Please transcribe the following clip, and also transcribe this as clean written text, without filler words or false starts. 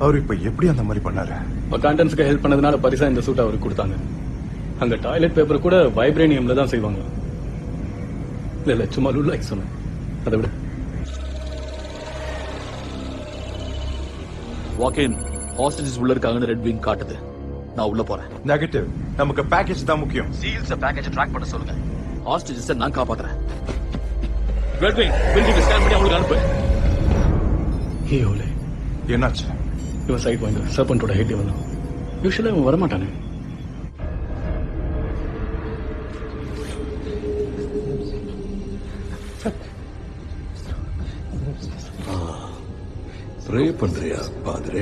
அவர் இப்ப எப்படி அந்த மாதிரி பண்ணாரு? கண்டென்ட்ஸ்க்கு ஹெல்ப் பண்ணதுனால பரிசா இந்த சூட் அவருக்கு கொடுத்தாங்க. அங்க டாய்லெட் பேப்பர் கூட வைப்ரேனியம்ல தான் செய்வாங்க. இல்ல சும்மா லுல்லாய்க்கு சொன்னேன். அதை விட வாக்கின் ஹாஸ்டேஜஸ் உள்ள இருக்காங்கன்னு ரெட் விங் காட்டுது. நான் உள்ள போறேன். நெகட்டிவ். நமக்கு பேக்கேஜ் தான் முக்கியம். சீல்ஸ் பேக்கேஜ் ட்ராக் பண்ண சொல்லுங்க. ஹாஸ்டேஜஸ் நான் காப்பாத்துறேன். ரெட் விங் பில்டிங் ஸ்கேன் பண்ணி அவங்களுக்கு அனுப்பு. ஹீயோலே என்னாச்சு? இவன் சைட் வாங்க சர்பண்டோட ஹெட் இவன் தான். யூஸ்வலா இவன் வரமாட்டானே. ப்ரே பண்றியா பாதிரே?